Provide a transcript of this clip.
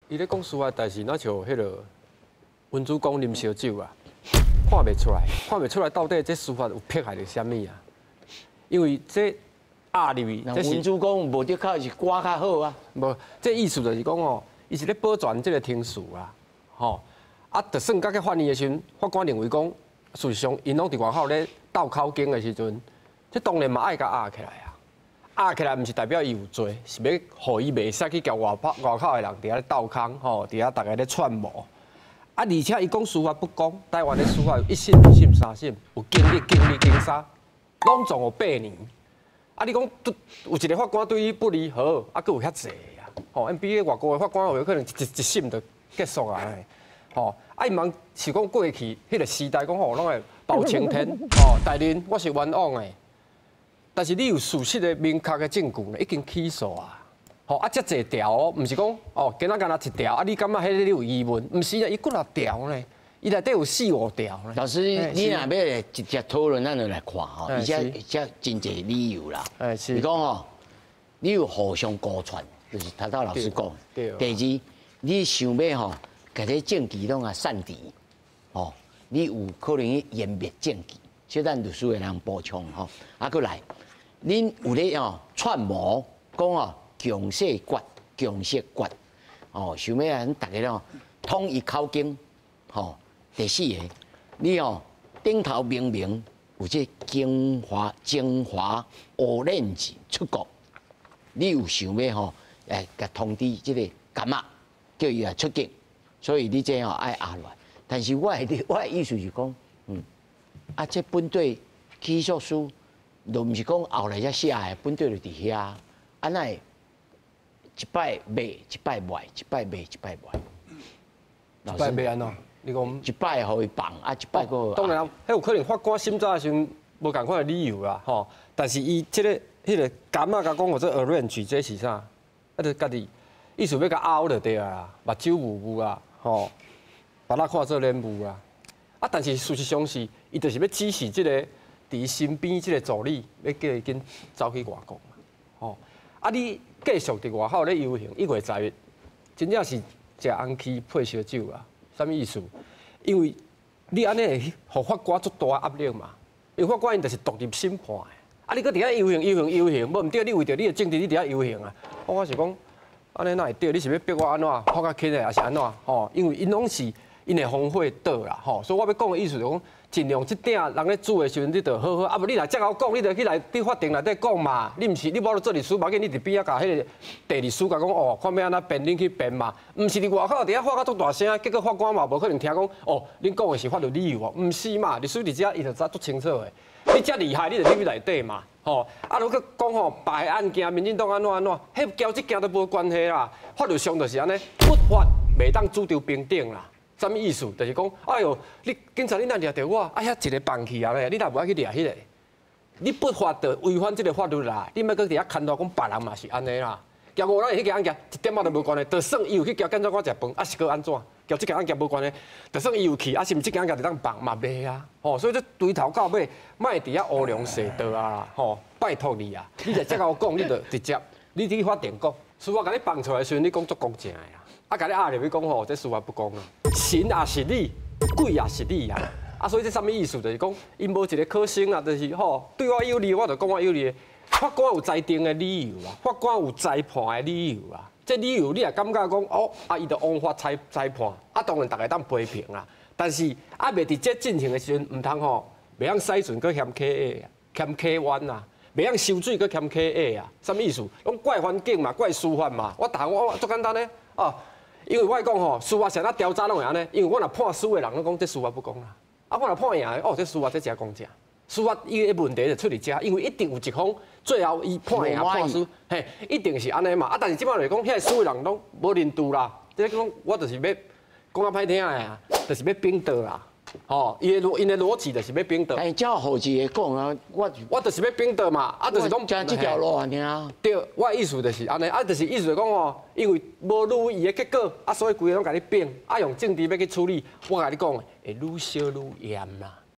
伊咧讲司法代志，那像迄个文主讲啉烧酒啊，看袂出来到底这司法有迫害着啥物啊？因为这压入去，这是文主讲无得靠是歌较好啊。无，这意思就是讲哦，伊是咧保全这个庭事啊，吼，啊，就算甲去法院的时阵，法官认为讲，事实上因拢伫外口咧斗口经的时阵，这当然嘛爱甲压起来啊。压起来，毋是代表伊有罪，是要互伊袂使去交外口的人伫遐斗空，吼，伫遐大家咧串谋。啊，而且伊讲司法不公，台湾的司法有1审、2审、3审，有经历、经杀，拢总有8年。啊，你讲有一个法官对伊不离好，啊，佫有遐济啊，吼，比外国的法官有可能一审就结束啊，吼，啊，伊茫是讲过去迄个时代讲吼，拢会包青天，吼，大人我是冤枉的。但是你有事实的明确的证据呢，已经起诉啊，吼啊，遮济条哦，毋是讲哦，今仔干那一条啊，你感觉迄个你有疑问？毋是啊，伊几6条呢，伊内底有4、5条呢。老师，你若要直接讨论，咱就来看吼，而且真侪理由啦。是。你讲吼，你有互相勾传，就是头老师讲。对。第二，你想要吼，搿个证据拢啊散填，哦，你有可能湮灭证据，即咱律师的人补充吼，啊，佫来。恁有咧哦串谋，讲哦强势决，哦想要咱大家咯统一口径，吼。第4个，你哦顶头明明有这精华orange 出国，你有想要吼甲通知这个干嘛，叫伊来出境，所以你这吼爱压落来。但是我的意思是讲，啊这本队起诉书。都毋是讲后来才写的，本队就伫遐，安那一摆卖，一摆卖，一摆卖，一摆卖。一摆卖安怎？你讲一摆互伊放，啊一摆个。当然，迄有可能法官审查的时阵无共款的理由啦，吼。但是伊迄个感啊，甲讲我这 orange 这是啥？啊，就家己意思要甲凹就对啊，目睭雾啊，吼，把咱看做脸雾啊。啊，但是事实上是，伊就是要指示这个。伫身边即个助理，要叫伊紧走去外国嘛，吼！啊，你继续伫外口咧游行，1月10日，真正是食红旗配烧酒啊！啥物意思？因为你安尼会互法官足大压力嘛，因为法官因就是独立审判的，啊，你搁伫遐游行，无毋对，你为着你的政治，你伫遐游行啊！我是讲，安尼哪会对？你是要逼我安怎发较轻的，还是安怎？吼，因为因拢是因的烽火岛啦，吼，所以我要讲的意思就是讲。尽量即点人咧煮的时阵，你着好好，啊无你来遮我讲，你着去来伫法庭内底讲嘛。你毋是你无咧做律师，无紧你伫边仔甲迄个地律师甲讲哦，看要安怎辩恁去辩嘛。毋是伫外口伫遐发甲足大声，结果法官嘛无可能听讲哦，恁讲的是法律理由哦，毋是嘛？律师伫遮伊着知足清楚的。你遮厉害，你着入去内底嘛，吼。啊，如果讲吼白案件，民进党安怎，迄交即件都无关系啦。法律上就是安尼，不法袂当主张平等啦。啥物意思？就是讲，哎哟，你警察你哪掠着我？啊遐一个放弃啊咧，你若无爱去掠迄个，你不法的违反即个法律啦。你莫搁伫遐牵拖讲别人嘛是安尼啦。交5人迄件案件一点仔都无关系，就算伊有去交建筑我食饭，啊是搁安怎？交即件案件无关系，就算伊有去，啊是毋即件案件就当放嘛袂啊？吼，所以这从头到尾，莫伫遐乌龙蛇道啊！吼，拜托你啊！你来遮甲我讲，你着直接，你去法庭讲，司法甲你放出来的时阵，你讲足公正的啦。啊，甲你压入去讲吼，这司法不公啊！神也是你，鬼也是你啊！啊，所以这啥物意思？就是讲，因无一个可信啊，就是吼，对我有利，我就讲我有利。法官有裁定的理由啊，法官有裁判的理由啊。这理由你也感觉讲哦，啊，伊就枉法裁判，啊，当然大家当批评啦。但是啊，未伫这进行的时阵，唔通吼，袂晓洗船，搁欠 K A 啊，欠 K 1啊，袂晓收水，搁欠 K A 啊，啥物意思？拢怪环境嘛，怪司法嘛。我足简单咧，哦。因为我讲吼，司法是安调查拢会安尼，因为我若判输的人，拢讲这司法不公啦。啊，我若判赢的，哦，这司法这真公正。司法伊个问题就出伫遮，因为一定有一方最后伊判赢判输，嘿，一定是安尼嘛。啊，但是即摆来讲，遐输的人拢无认度啦。即讲我就是要讲较歹听的啊，就是要秉道啦。吼，因的逻辑就是要秉道。但照后期的讲啊，我就是要秉道嘛，啊，就是讲讲这条路安尼啊。对，我的意思就是安尼，啊，就是意思就是讲吼，因为无如意的结果，啊，所以规个拢甲你变，啊，用政治要去处理，我甲你讲，会愈烧愈严啦。